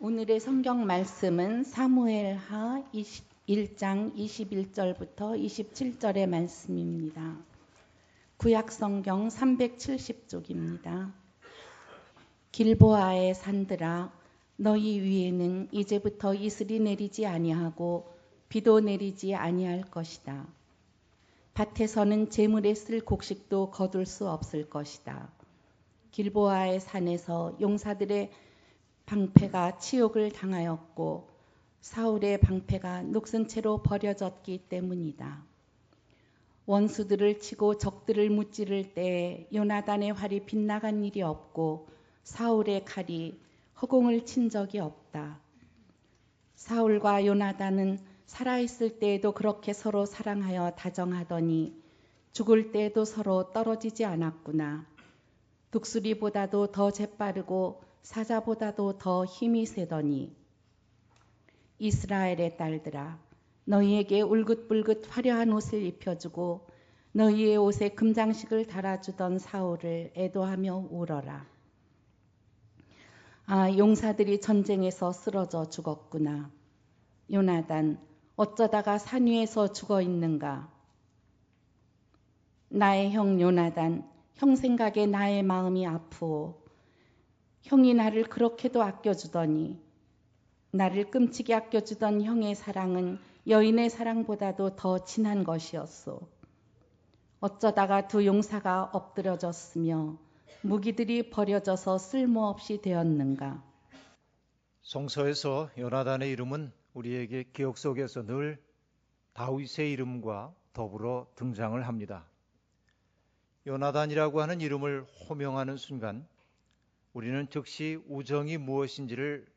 오늘의 성경 말씀은 사무엘하 1장 21절부터 27절의 말씀입니다. 구약 성경 370쪽입니다. 길보아의 산들아, 너희 위에는 이제부터 이슬이 내리지 아니하고 비도 내리지 아니할 것이다. 밭에서는 재물에 쓸 곡식도 거둘 수 없을 것이다. 길보아의 산에서 용사들의 방패가 치욕을 당하였고 사울의 방패가 녹슨 채로 버려졌기 때문이다. 원수들을 치고 적들을 무찌를 때에 요나단의 활이 빗나간 일이 없고 사울의 칼이 허공을 친 적이 없다. 사울과 요나단은 살아있을 때에도 그렇게 서로 사랑하여 다정하더니 죽을 때에도 서로 떨어지지 않았구나. 독수리보다도 더 재빠르고 사자보다도 더 힘이 세더니 이스라엘의 딸들아, 너희에게 울긋불긋 화려한 옷을 입혀주고 너희의 옷에 금장식을 달아주던 사울을 애도하며 울어라. 아, 용사들이 전쟁에서 쓰러져 죽었구나. 요나단, 어쩌다가 산 위에서 죽어 있는가. 나의 형 요나단, 형 생각에 나의 마음이 아프오. 형이 나를 그렇게도 아껴주더니 나를 끔찍이 아껴주던 형의 사랑은 여인의 사랑보다도 더 진한 것이었소. 어쩌다가 두 용사가 엎드려졌으며 무기들이 버려져서 쓸모없이 되었는가. 성서에서 요나단의 이름은 우리에게 기억 속에서 늘 다윗의 이름과 더불어 등장을 합니다. 요나단이라고 하는 이름을 호명하는 순간 우리는 즉시 우정이 무엇인지를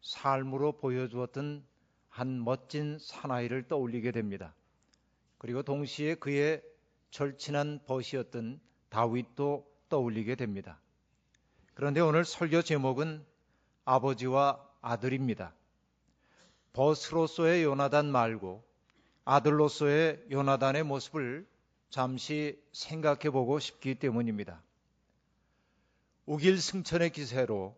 삶으로 보여주었던 한 멋진 사나이를 떠올리게 됩니다. 그리고 동시에 그의 절친한 벗이었던 다윗도 떠올리게 됩니다. 그런데 오늘 설교 제목은 아버지와 아들입니다. 벗으로서의 요나단 말고 아들로서의 요나단의 모습을 잠시 생각해 보고 싶기 때문입니다. 우길승천의 기세로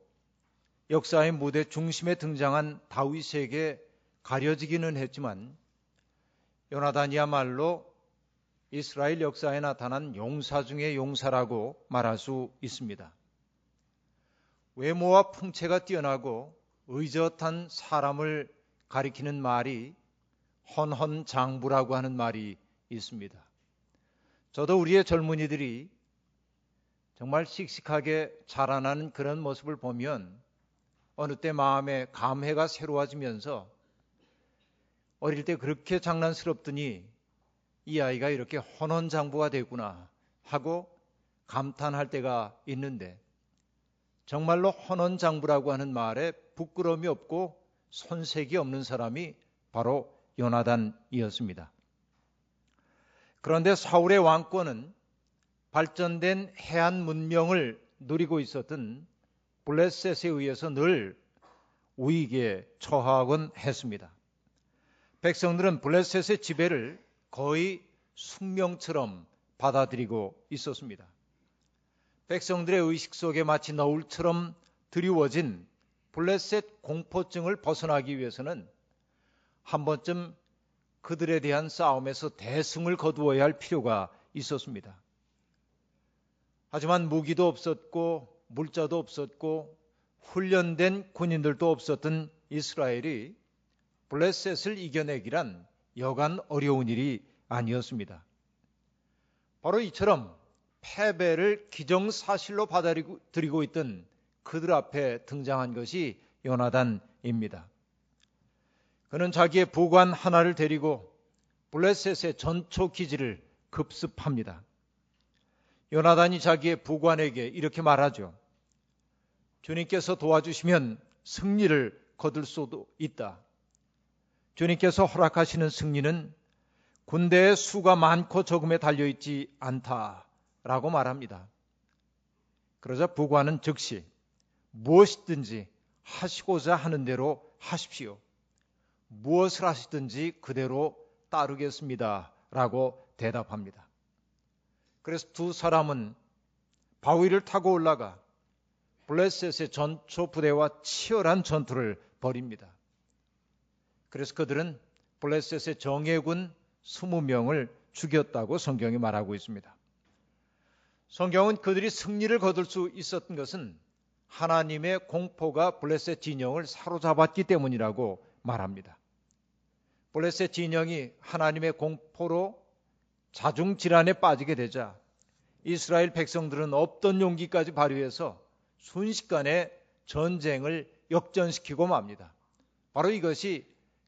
역사의 무대 중심에 등장한 다윗에게 가려지기는 했지만 요나단이야말로 이스라엘 역사에 나타난 용사 중의 용사라고 말할 수 있습니다. 외모와 풍채가 뛰어나고 의젓한 사람을 가리키는 말이 헌헌장부라고 하는 말이 있습니다. 저도 우리의 젊은이들이 정말 씩씩하게 자라나는 그런 모습을 보면 어느 때 마음에 감회가 새로워지면서 어릴 때 그렇게 장난스럽더니 이 아이가 이렇게 헌헌장부가 됐구나 하고 감탄할 때가 있는데 정말로 헌헌장부라고 하는 말에 부끄러움이 없고 손색이 없는 사람이 바로 요나단이었습니다. 그런데 사울의 왕권은 발전된 해안 문명을 누리고 있었던 블레셋에 의해서 늘 위기에 처하곤 했습니다. 백성들은 블레셋의 지배를 거의 숙명처럼 받아들이고 있었습니다. 백성들의 의식 속에 마치 너울처럼 드리워진 블레셋 공포증을 벗어나기 위해서는 한 번쯤 그들에 대한 싸움에서 대승을 거두어야 할 필요가 있었습니다. 하지만 무기도 없었고 물자도 없었고 훈련된 군인들도 없었던 이스라엘이 블레셋을 이겨내기란 여간 어려운 일이 아니었습니다. 바로 이처럼 패배를 기정사실로 받아들이고 있던 그들 앞에 등장한 것이 요나단입니다. 그는 자기의 부관 하나를 데리고 블레셋의 전초 기지를 급습합니다. 요나단이 자기의 부관에게 이렇게 말하죠. 주님께서 도와주시면 승리를 거둘 수도 있다. 주님께서 허락하시는 승리는 군대의 수가 많고 적음에 달려있지 않다라고 말합니다. 그러자 부관은 즉시 무엇이든지 하시고자 하는 대로 하십시오. 무엇을 하시든지 그대로 따르겠습니다 라고 대답합니다. 그래서 두 사람은 바위를 타고 올라가 블레셋의 전초 부대와 치열한 전투를 벌입니다. 그래서 그들은 블레셋의 정예군 20명을 죽였다고 성경이 말하고 있습니다. 성경은 그들이 승리를 거둘 수 있었던 것은 하나님의 공포가 블레셋 진영을 사로잡았기 때문이라고 말합니다. 블레셋 진영이 하나님의 공포로 자중질환에 빠지게 되자 이스라엘 백성들은 없던 용기까지 발휘해서 순식간에 전쟁을 역전시키고 맙니다. 바로 이것이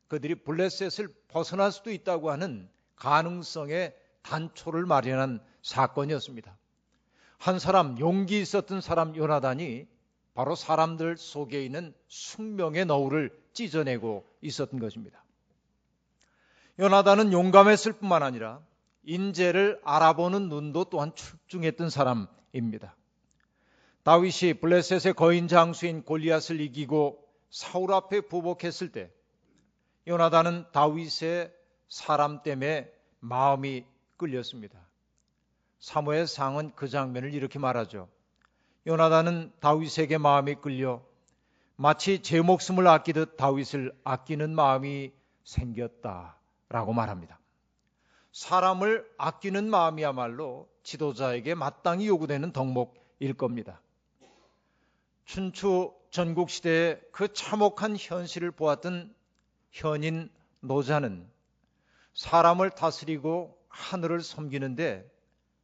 그들이 블레셋을 벗어날 수도 있다고 하는 가능성의 단초를 마련한 사건이었습니다. 한 사람, 용기 있었던 사람 요나단이 바로 사람들 속에 있는 숙명의 너울을 찢어내고 있었던 것입니다. 요나단은 용감했을 뿐만 아니라 인재를 알아보는 눈도 또한 출중했던 사람입니다. 다윗이 블레셋의 거인 장수인 골리앗을 이기고 사울 앞에 부복했을 때 요나단은 다윗의 사람 때문에 마음이 끌렸습니다. 사무엘상은 그 장면을 이렇게 말하죠. 요나단은 다윗에게 마음이 끌려 마치 제 목숨을 아끼듯 다윗을 아끼는 마음이 생겼다라고 말합니다. 사람을 아끼는 마음이야말로 지도자에게 마땅히 요구되는 덕목일 겁니다. 춘추 전국시대의 그 참혹한 현실을 보았던 현인 노자는 사람을 다스리고 하늘을 섬기는데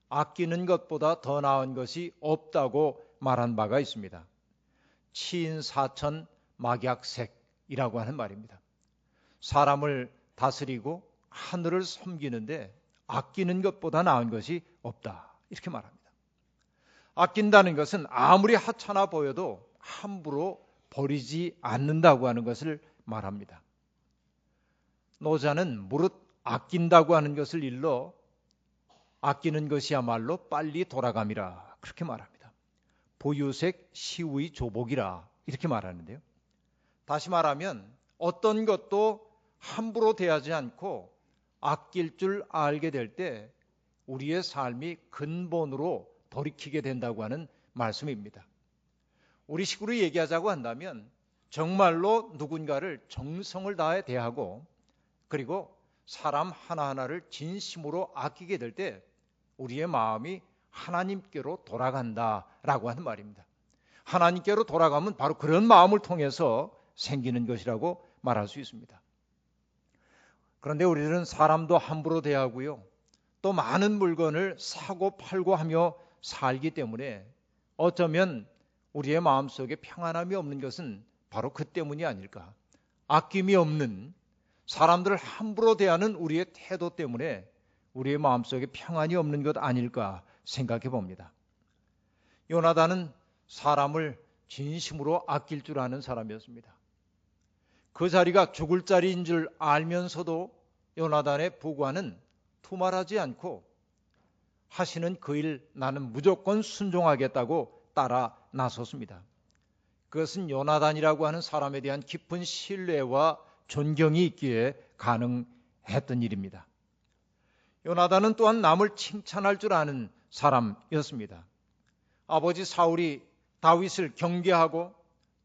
아끼는 것보다 더 나은 것이 없다고 말한 바가 있습니다. 치인사천 막약색이라고 하는 말입니다. 사람을 다스리고 하늘을 섬기는데 아끼는 것보다 나은 것이 없다, 이렇게 말합니다. 아낀다는 것은 아무리 하찮아 보여도 함부로 버리지 않는다고 하는 것을 말합니다. 노자는 무릇 아낀다고 하는 것을 일러 아끼는 것이야말로 빨리 돌아감이라, 그렇게 말합니다. 보유색 시우의 조복이라, 이렇게 말하는데요. 다시 말하면 어떤 것도 함부로 대하지 않고 아낄 줄 알게 될 때 우리의 삶이 근본으로 돌이키게 된다고 하는 말씀입니다. 우리 식으로 얘기하자고 한다면 정말로 누군가를 정성을 다해 대하고 그리고 사람 하나하나를 진심으로 아끼게 될 때 우리의 마음이 하나님께로 돌아간다라고 하는 말입니다. 하나님께로 돌아가면 바로 그런 마음을 통해서 생기는 것이라고 말할 수 있습니다. 그런데 우리들은 사람도 함부로 대하고요, 또 많은 물건을 사고 팔고 하며 살기 때문에 어쩌면 우리의 마음속에 평안함이 없는 것은 바로 그 때문이 아닐까. 아낌이 없는, 사람들을 함부로 대하는 우리의 태도 때문에 우리의 마음속에 평안이 없는 것 아닐까 생각해 봅니다. 요나단은 사람을 진심으로 아낄 줄 아는 사람이었습니다. 그 자리가 죽을 자리인 줄 알면서도 요나단의 부관은 투말하지 않고 하시는 그 일 나는 무조건 순종하겠다고 따라 나섰습니다. 그것은 요나단이라고 하는 사람에 대한 깊은 신뢰와 존경이 있기에 가능했던 일입니다. 요나단은 또한 남을 칭찬할 줄 아는 사람이었습니다. 아버지 사울이 다윗을 경계하고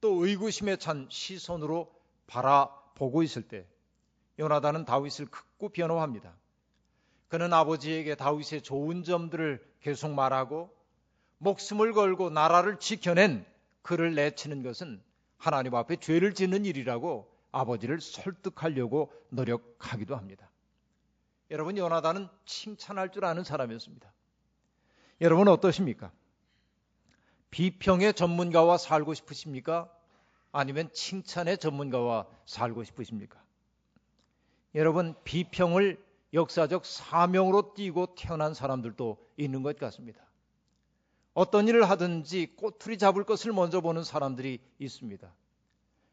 또 의구심에 찬 시선으로 바라보고 있을 때 요나단은 다윗을 극구 변호합니다. 그는 아버지에게 다윗의 좋은 점들을 계속 말하고 목숨을 걸고 나라를 지켜낸 그를 내치는 것은 하나님 앞에 죄를 짓는 일이라고 아버지를 설득하려고 노력하기도 합니다. 여러분, 요나단은 칭찬할 줄 아는 사람이었습니다. 여러분 어떠십니까? 비평의 전문가와 살고 싶으십니까? 아니면 칭찬의 전문가와 살고 싶으십니까? 여러분, 비평을 역사적 사명으로 띠고 태어난 사람들도 있는 것 같습니다. 어떤 일을 하든지 꼬투리 잡을 것을 먼저 보는 사람들이 있습니다.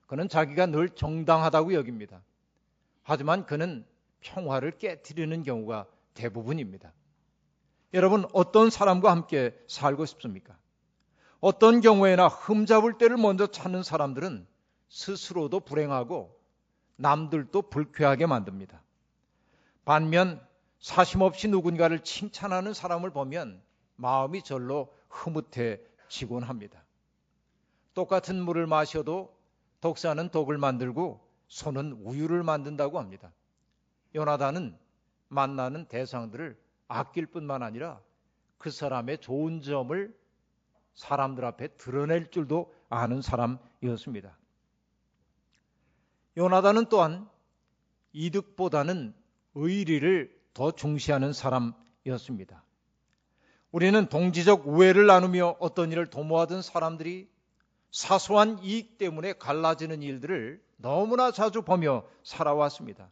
그는 자기가 늘 정당하다고 여깁니다. 하지만 그는 평화를 깨트리는 경우가 대부분입니다. 여러분, 어떤 사람과 함께 살고 싶습니까? 어떤 경우에나 흠잡을 때를 먼저 찾는 사람들은 스스로도 불행하고 남들도 불쾌하게 만듭니다. 반면 사심없이 누군가를 칭찬하는 사람을 보면 마음이 절로 흐뭇해지곤 합니다. 똑같은 물을 마셔도 독사는 독을 만들고 소는 우유를 만든다고 합니다. 요나단은 만나는 대상들을 아낄 뿐만 아니라 그 사람의 좋은 점을 사람들 앞에 드러낼 줄도 아는 사람이었습니다. 요나단은 또한 이득보다는 의리를 더 중시하는 사람이었습니다. 우리는 동지적 우애를 나누며 어떤 일을 도모하던 사람들이 사소한 이익 때문에 갈라지는 일들을 너무나 자주 보며 살아왔습니다.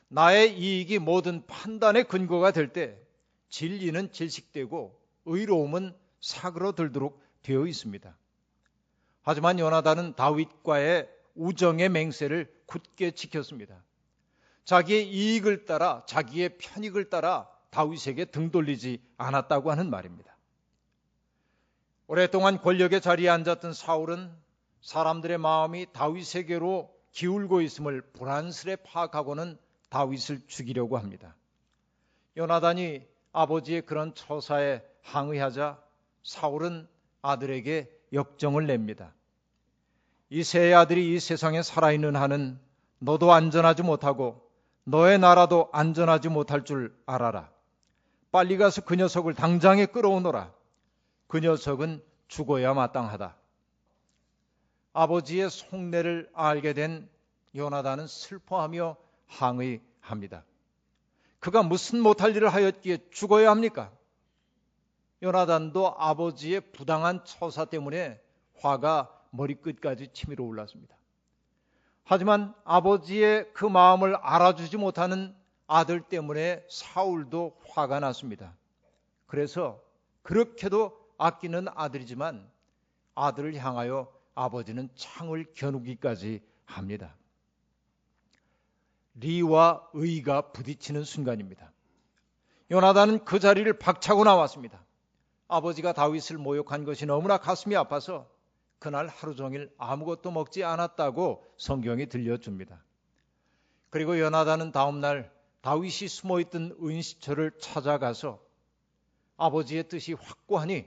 나의 이익이 모든 판단의 근거가 될 때 진리는 질식되고 의로움은 사그러들도록 되어 있습니다. 하지만 요나단은 다윗과의 우정의 맹세를 굳게 지켰습니다. 자기의 이익을 따라, 자기의 편익을 따라 다윗에게 등 돌리지 않았다고 하는 말입니다. 오랫동안 권력의 자리에 앉았던 사울은 사람들의 마음이 다윗에게로 기울고 있음을 불안스레 파악하고는 다윗을 죽이려고 합니다. 요나단이 아버지의 그런 처사에 항의하자 사울은 아들에게 역정을 냅니다. 이 세 아들이 이 세상에 살아있는 한은 너도 안전하지 못하고 너의 나라도 안전하지 못할 줄 알아라. 빨리 가서 그 녀석을 당장에 끌어오너라. 그 녀석은 죽어야 마땅하다. 아버지의 속내를 알게 된 요나단은 슬퍼하며 항의합니다. 그가 무슨 못할 일을 하였기에 죽어야 합니까? 요나단도 아버지의 부당한 처사 때문에 화가 머리끝까지 치밀어 올랐습니다. 하지만 아버지의 그 마음을 알아주지 못하는 아들 때문에 사울도 화가 났습니다. 그래서 그렇게도 아끼는 아들이지만 아들을 향하여 아버지는 창을 겨누기까지 합니다. 리와 의가 부딪히는 순간입니다. 요나단은 그 자리를 박차고 나왔습니다. 아버지가 다윗을 모욕한 것이 너무나 가슴이 아파서 그날 하루 종일 아무것도 먹지 않았다고 성경이 들려줍니다. 그리고 요나단은 다음날 다윗이 숨어있던 은시처를 찾아가서 아버지의 뜻이 확고하니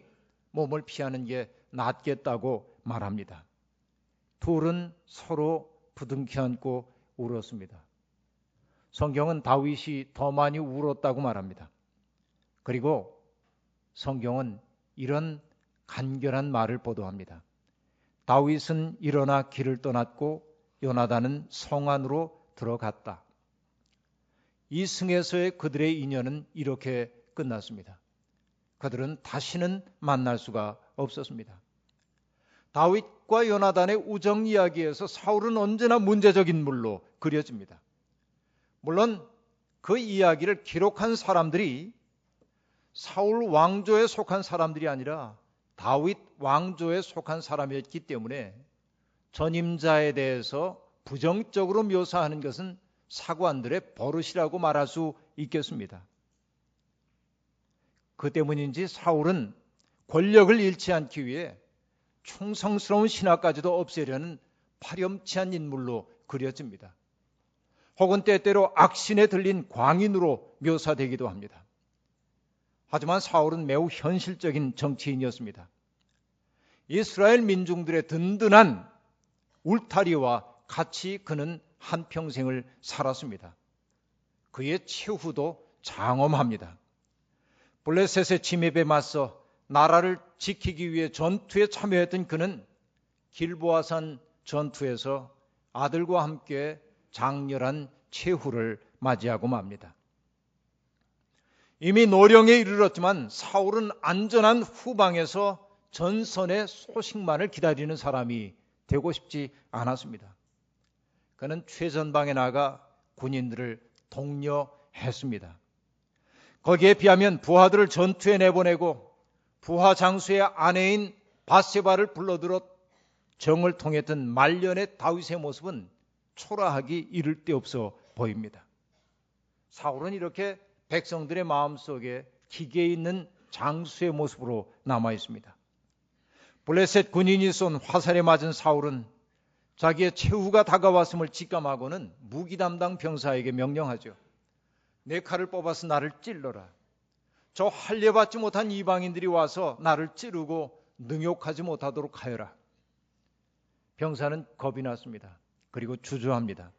몸을 피하는 게 낫겠다고 말합니다. 둘은 서로 부둥켜 안고 울었습니다. 성경은 다윗이 더 많이 울었다고 말합니다. 그리고 성경은 이런 간결한 말을 보도합니다. 다윗은 일어나 길을 떠났고 요나단은 성 안으로 들어갔다. 이 승에서의 그들의 인연은 이렇게 끝났습니다. 그들은 다시는 만날 수가 없었습니다. 다윗과 요나단의 우정 이야기에서 사울은 언제나 문제적 인물로 그려집니다. 물론 그 이야기를 기록한 사람들이 사울 왕조에 속한 사람들이 아니라 다윗 왕조에 속한 사람이었기 때문에 전임자에 대해서 부정적으로 묘사하는 것은 사관들의 버릇이라고 말할 수 있겠습니다. 그 때문인지 사울은 권력을 잃지 않기 위해 충성스러운 신하까지도 없애려는 파렴치한 인물로 그려집니다. 혹은 때때로 악신에 들린 광인으로 묘사되기도 합니다. 하지만 사울은 매우 현실적인 정치인이었습니다. 이스라엘 민중들의 든든한 울타리와 같이 그는 한평생을 살았습니다. 그의 최후도 장엄합니다. 블레셋의 침입에 맞서 나라를 지키기 위해 전투에 참여했던 그는 길보아산 전투에서 아들과 함께 장렬한 최후를 맞이하고 맙니다. 이미 노령에 이르렀지만 사울은 안전한 후방에서 전선의 소식만을 기다리는 사람이 되고 싶지 않았습니다. 그는 최전방에 나가 군인들을 독려했습니다. 거기에 비하면 부하들을 전투에 내보내고 부하 장수의 아내인 바세바를 불러들어 정을 통했던 말년의 다윗의 모습은 초라하기 이를 데 없어 보입니다. 사울은 이렇게 백성들의 마음속에 기계에 있는 장수의 모습으로 남아 있습니다. 블레셋 군인이 쏜 화살에 맞은 사울은 자기의 최후가 다가왔음을 직감하고는 무기 담당 병사에게 명령하죠. 내 칼을 뽑아서 나를 찔러라. 저 할례받지 못한 이방인들이 와서 나를 찌르고 능욕하지 못하도록 하여라. 병사는 겁이 났습니다. 그리고 주저합니다.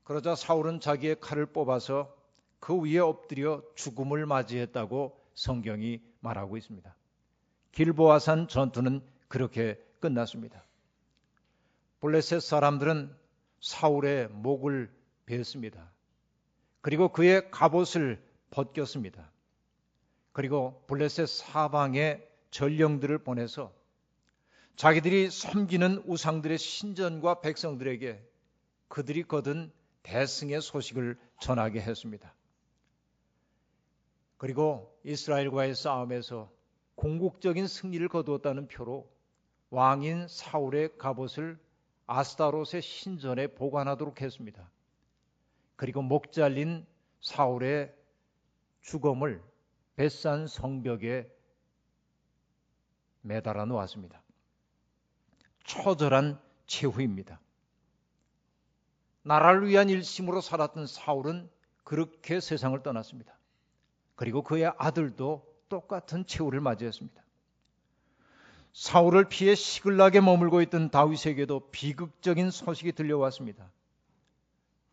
그러자 사울은 자기의 칼을 뽑아서 그 위에 엎드려 죽음을 맞이했다고 성경이 말하고 있습니다. 길보아산 전투는 그렇게 끝났습니다. 블레셋 사람들은 사울의 목을 베었습니다. 그리고 그의 갑옷을 벗겼습니다. 그리고 블레셋 사방에 전령들을 보내서 자기들이 섬기는 우상들의 신전과 백성들에게 그들이 거둔 대승의 소식을 전하게 했습니다. 그리고 이스라엘과의 싸움에서 궁극적인 승리를 거두었다는 표로 왕인 사울의 갑옷을 아스타롯의 신전에 보관하도록 했습니다. 그리고 목 잘린 사울의 주검을 벳산 성벽에 매달아 놓았습니다. 처절한 최후입니다. 나라를 위한 일심으로 살았던 사울은 그렇게 세상을 떠났습니다. 그리고 그의 아들도 똑같은 최후를 맞이했습니다. 사울을 피해 시글락에 머물고 있던 다윗에게도 비극적인 소식이 들려왔습니다.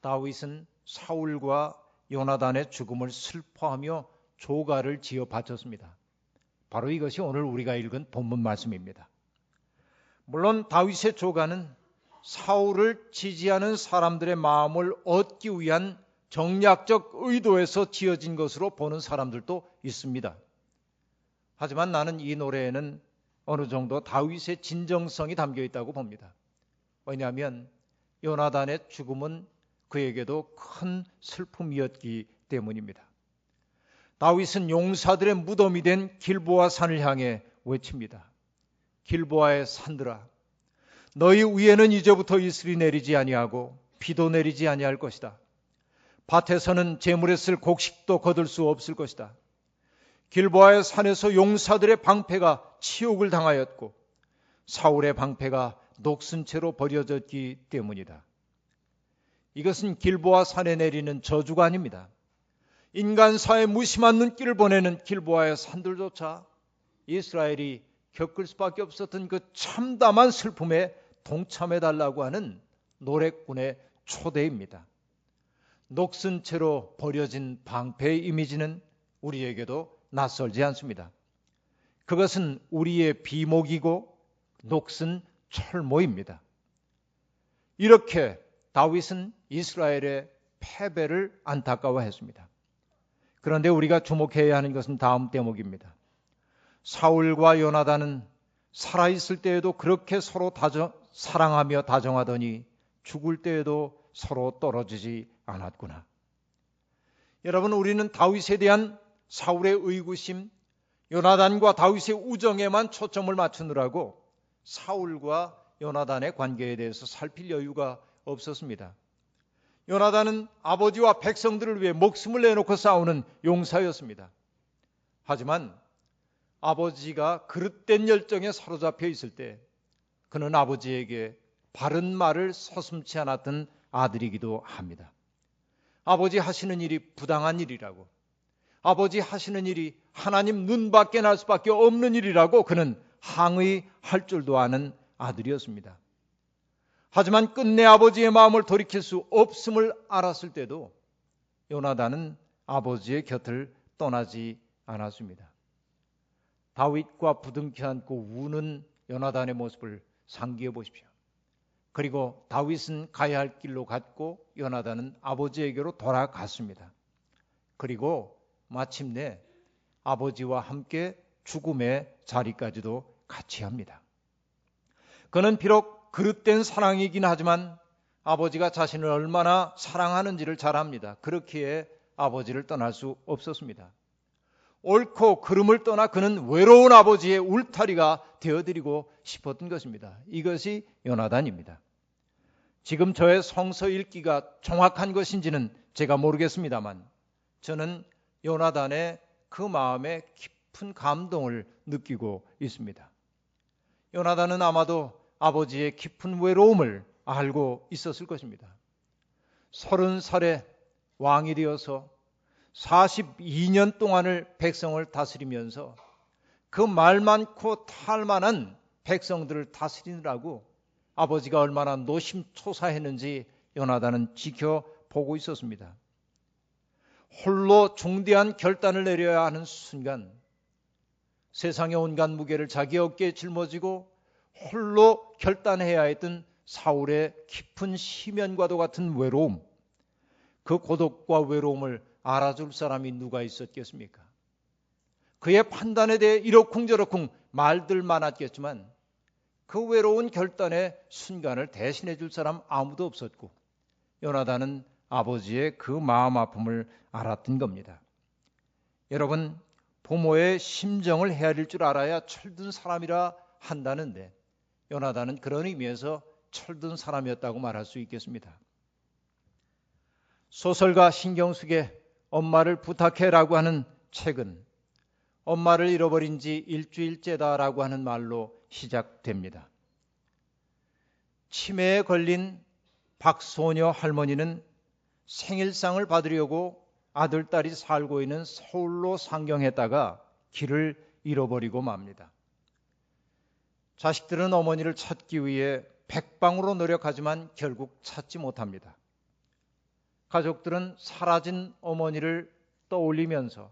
다윗은 사울과 요나단의 죽음을 슬퍼하며 조가를 지어 바쳤습니다. 바로 이것이 오늘 우리가 읽은 본문 말씀입니다. 물론 다윗의 조가는 사울을 지지하는 사람들의 마음을 얻기 위한 정략적 의도에서 지어진 것으로 보는 사람들도 있습니다. 하지만 나는 이 노래에는 어느 정도 다윗의 진정성이 담겨 있다고 봅니다. 왜냐하면 요나단의 죽음은 그에게도 큰 슬픔이었기 때문입니다. 다윗은 용사들의 무덤이 된 길보아 산을 향해 외칩니다. 길보아의 산들아, 너희 위에는 이제부터 이슬이 내리지 아니하고 비도 내리지 아니할 것이다. 밭에서는 재물에 쓸 곡식도 거둘 수 없을 것이다. 길보아의 산에서 용사들의 방패가 치욕을 당하였고 사울의 방패가 녹슨 채로 버려졌기 때문이다. 이것은 길보아 산에 내리는 저주가 아닙니다. 인간사의 무심한 눈길을 보내는 길보아의 산들조차 이스라엘이 겪을 수밖에 없었던 그 참담한 슬픔에 동참해달라고 하는 노래꾼의 초대입니다. 녹슨 채로 버려진 방패의 이미지는 우리에게도 낯설지 않습니다. 그것은 우리의 비목이고 녹슨 철모입니다. 이렇게 다윗은 이스라엘의 패배를 안타까워했습니다. 그런데 우리가 주목해야 하는 것은 다음 대목입니다. 사울과 요나단은 살아있을 때에도 그렇게 서로 사랑하며 다정하더니 죽을 때에도 서로 떨어지지 않았구나. 여러분, 우리는 다윗에 대한 사울의 의구심, 요나단과 다윗의 우정에만 초점을 맞추느라고 사울과 요나단의 관계에 대해서 살필 여유가 없었습니다. 요나단은 아버지와 백성들을 위해 목숨을 내놓고 싸우는 용사였습니다. 하지만 아버지가 그릇된 열정에 사로잡혀 있을 때 그는 아버지에게 바른 말을 서슴지 않았던 아들이기도 합니다. 아버지 하시는 일이 부당한 일이라고, 아버지 하시는 일이 하나님 눈 밖에 날 수밖에 없는 일이라고 그는 항의할 줄도 아는 아들이었습니다. 하지만 끝내 아버지의 마음을 돌이킬 수 없음을 알았을 때도 요나단은 아버지의 곁을 떠나지 않았습니다. 다윗과 부둥켜 안고 우는 요나단의 모습을 상기해 보십시오. 그리고 다윗은 가야 할 길로 갔고 요나단은 아버지에게로 돌아갔습니다. 그리고 마침내 아버지와 함께 죽음의 자리까지도 같이 합니다. 그는 비록 그릇된 사랑이긴 하지만 아버지가 자신을 얼마나 사랑하는지를 잘 압니다. 그렇기에 아버지를 떠날 수 없었습니다. 옳고 그름을 떠나 그는 외로운 아버지의 울타리가 되어드리고 싶었던 것입니다. 이것이 요나단입니다. 지금 저의 성서 읽기가 정확한 것인지는 제가 모르겠습니다만 저는 요나단의 그 마음에 깊은 감동을 느끼고 있습니다. 요나단은 아마도 아버지의 깊은 외로움을 알고 있었을 것입니다. 30살에 왕이 되어서 42년 동안을 백성을 다스리면서 그 말 많고 탈 만한 백성들을 다스리느라고 아버지가 얼마나 노심초사했는지 요나단은 지켜보고 있었습니다. 홀로 중대한 결단을 내려야 하는 순간 세상의 온갖 무게를 자기 어깨에 짊어지고 홀로 결단해야 했던 사울의 깊은 심연과도 같은 외로움, 그 고독과 외로움을 알아줄 사람이 누가 있었겠습니까? 그의 판단에 대해 이러쿵저러쿵 말들 많았겠지만 그 외로운 결단의 순간을 대신해 줄 사람 아무도 없었고 요나단은 아버지의 그 마음 아픔을 알았던 겁니다. 여러분, 부모의 심정을 헤아릴 줄 알아야 철든 사람이라 한다는데 요나단은 그런 의미에서 철든 사람이었다고 말할 수 있겠습니다. 소설가 신경숙의 엄마를 부탁해라고 하는 책은 엄마를 잃어버린 지 일주일째다라고 하는 말로 시작됩니다. 치매에 걸린 박소녀 할머니는 생일상을 받으려고 아들딸이 살고 있는 서울로 상경했다가 길을 잃어버리고 맙니다. 자식들은 어머니를 찾기 위해 백방으로 노력하지만 결국 찾지 못합니다. 가족들은 사라진 어머니를 떠올리면서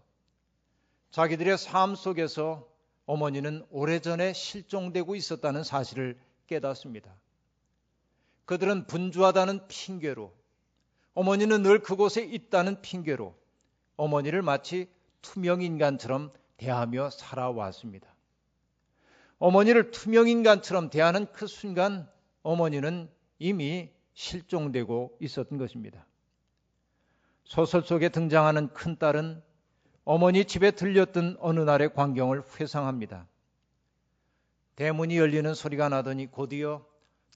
자기들의 삶 속에서 어머니는 오래전에 실종되고 있었다는 사실을 깨닫습니다. 그들은 분주하다는 핑계로, 어머니는 늘 그곳에 있다는 핑계로 어머니를 마치 투명인간처럼 대하며 살아왔습니다. 어머니를 투명인간처럼 대하는 그 순간 어머니는 이미 실종되고 있었던 것입니다. 소설 속에 등장하는 큰딸은 어머니 집에 들렸던 어느 날의 광경을 회상합니다. 대문이 열리는 소리가 나더니 곧이어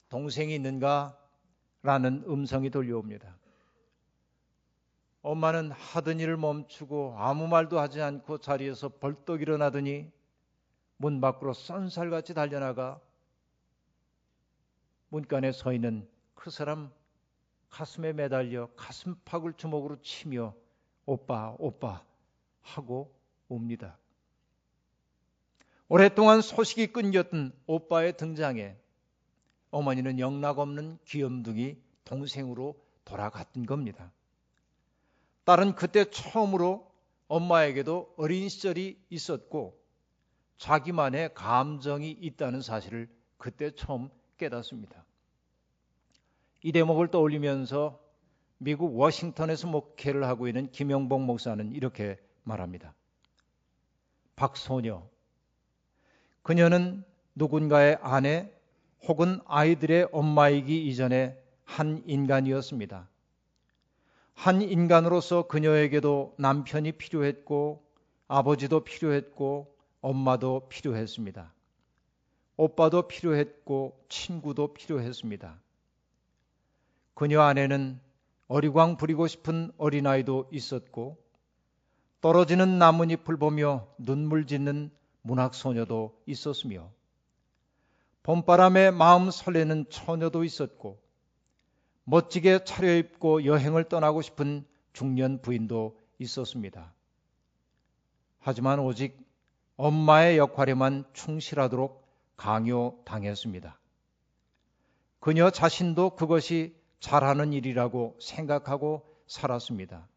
동생이 있는가? 라는 음성이 들려옵니다. 엄마는 하던 일을 멈추고 아무 말도 하지 않고 자리에서 벌떡 일어나더니 문 밖으로 쏜살같이 달려나가 문간에 서 있는 그 사람 가슴에 매달려 가슴팍을 주먹으로 치며 오빠, 오빠 하고 옵니다. 오랫동안 소식이 끊겼던 오빠의 등장에 어머니는 영락없는 귀염둥이 동생으로 돌아갔던 겁니다. 딸은 그때 처음으로 엄마에게도 어린 시절이 있었고 자기만의 감정이 있다는 사실을 그때 처음 깨닫습니다. 이 대목을 떠올리면서 미국 워싱턴에서 목회를 하고 있는 김영복 목사는 이렇게 말합니다. 박소녀, 그녀는 누군가의 아내 혹은 아이들의 엄마이기 이전에 한 인간이었습니다. 한 인간으로서 그녀에게도 남편이 필요했고 아버지도 필요했고 엄마도 필요했습니다. 오빠도 필요했고 친구도 필요했습니다. 그녀 안에는 어리광 부리고 싶은 어린아이도 있었고 떨어지는 나뭇잎을 보며 눈물 짓는 문학소녀도 있었으며 봄바람에 마음 설레는 처녀도 있었고 멋지게 차려입고 여행을 떠나고 싶은 중년 부인도 있었습니다. 하지만 오직 엄마의 역할에만 충실하도록 강요당했습니다. 그녀 자신도 그것이 잘하는 일이라고 생각하고 살았습니다.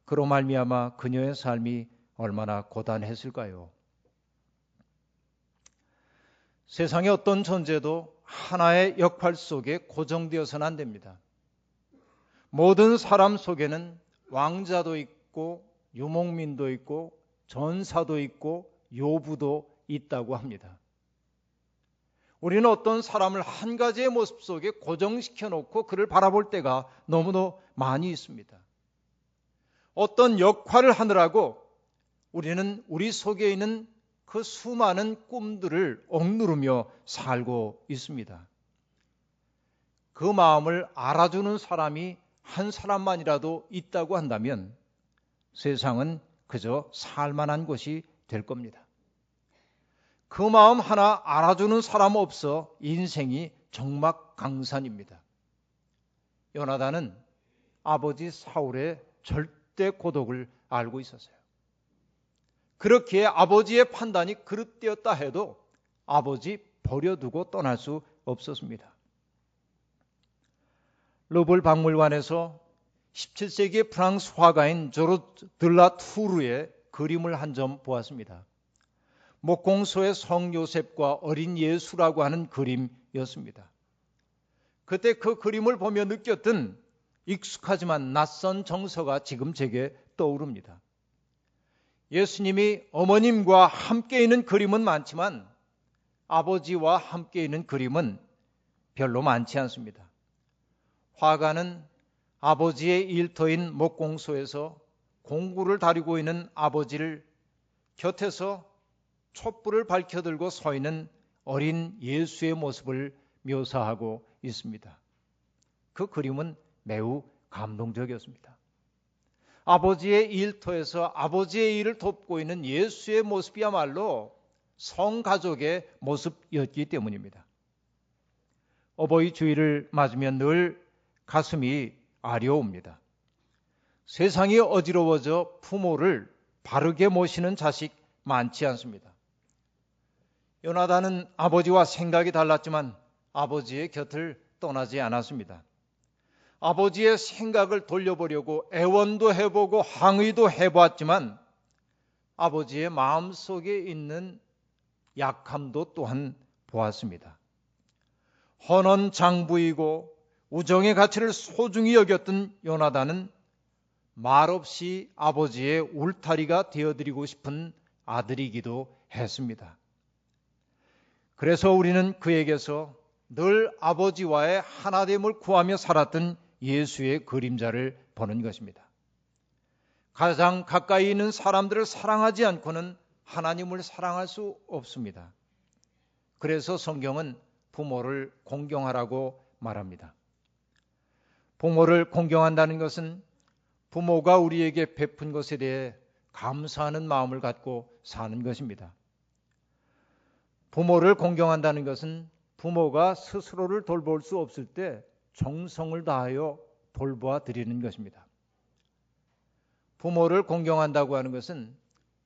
그로 말미암아 그녀의 삶이 얼마나 고단했을까요? 세상의 어떤 존재도 하나의 역할 속에 고정되어서는 안 됩니다. 모든 사람 속에는 왕자도 있고 유목민도 있고 전사도 있고 요부도 있다고 합니다. 우리는 어떤 사람을 한 가지의 모습 속에 고정시켜 놓고 그를 바라볼 때가 너무도 많이 있습니다. 어떤 역할을 하느라고 우리는 우리 속에 있는 그 수많은 꿈들을 억누르며 살고 있습니다. 그 마음을 알아주는 사람이 한 사람만이라도 있다고 한다면 세상은 그저 살만한 곳이 될 겁니다. 그 마음 하나 알아주는 사람 없어 인생이 적막강산입니다. 요나단은 아버지 사울의 절대 고독을 알고 있었어요. 그렇기에 아버지의 판단이 그릇되었다 해도 아버지 버려두고 떠날 수 없었습니다. 루블 박물관에서 17세기 프랑스 화가인 조르트 들라투르의 그림을 한 점 보았습니다. 목공소의 성 요셉과 어린 예수라고 하는 그림이었습니다. 그때 그 그림을 보며 느꼈던 익숙하지만 낯선 정서가 지금 제게 떠오릅니다. 예수님이 어머님과 함께 있는 그림은 많지만 아버지와 함께 있는 그림은 별로 많지 않습니다. 화가는 아버지의 일터인 목공소에서 공구를 다리고 있는 아버지를 곁에서 촛불을 밝혀들고 서 있는 어린 예수의 모습을 묘사하고 있습니다. 그 그림은 매우 감동적이었습니다. 아버지의 일터에서 아버지의 일을 돕고 있는 예수의 모습이야말로 성가족의 모습이었기 때문입니다. 어버이 주일을 맞으면 늘 가슴이 아려옵니다. 세상이 어지러워져 부모를 바르게 모시는 자식 많지 않습니다. 요나단은 아버지와 생각이 달랐지만 아버지의 곁을 떠나지 않았습니다. 아버지의 생각을 돌려보려고 애원도 해보고 항의도 해보았지만 아버지의 마음속에 있는 약함도 또한 보았습니다. 헌언 장부이고 우정의 가치를 소중히 여겼던 요나단은 말없이 아버지의 울타리가 되어드리고 싶은 아들이기도 했습니다. 그래서 우리는 그에게서 늘 아버지와의 하나됨을 구하며 살았던 예수의 그림자를 보는 것입니다. 가장 가까이 있는 사람들을 사랑하지 않고는 하나님을 사랑할 수 없습니다. 그래서 성경은 부모를 공경하라고 말합니다. 부모를 공경한다는 것은 부모가 우리에게 베푼 것에 대해 감사하는 마음을 갖고 사는 것입니다. 부모를 공경한다는 것은 부모가 스스로를 돌볼 수 없을 때 정성을 다하여 돌보아 드리는 것입니다. 부모를 공경한다고 하는 것은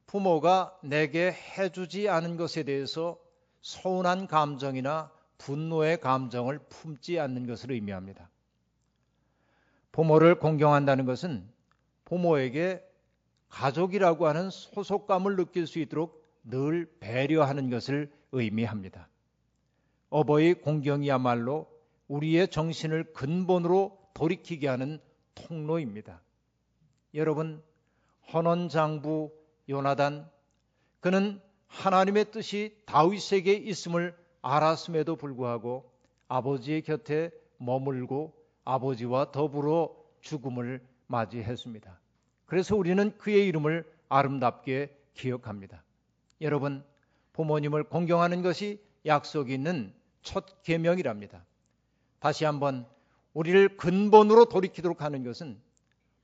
부모가 내게 해주지 않은 것에 대해서 서운한 감정이나 분노의 감정을 품지 않는 것을 의미합니다. 부모를 공경한다는 것은 부모에게 가족이라고 하는 소속감을 느낄 수 있도록 늘 배려하는 것을 의미합니다. 어버이 공경이야말로 우리의 정신을 근본으로 돌이키게 하는 통로입니다. 여러분, 헌언장부 요나단, 그는 하나님의 뜻이 다윗에게 있음을 알았음에도 불구하고 아버지의 곁에 머물고 아버지와 더불어 죽음을 맞이했습니다. 그래서 우리는 그의 이름을 아름답게 기억합니다. 여러분, 부모님을 공경하는 것이 약속이 있는 첫 계명이랍니다. 다시 한번 우리를 근본으로 돌이키도록 하는 것은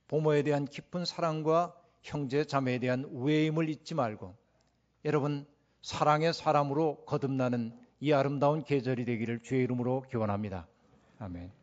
부모에 대한 깊은 사랑과 형제 자매에 대한 우애임을 잊지 말고 여러분 사랑의 사람으로 거듭나는 이 아름다운 계절이 되기를 주의 이름으로 기원합니다. 아멘.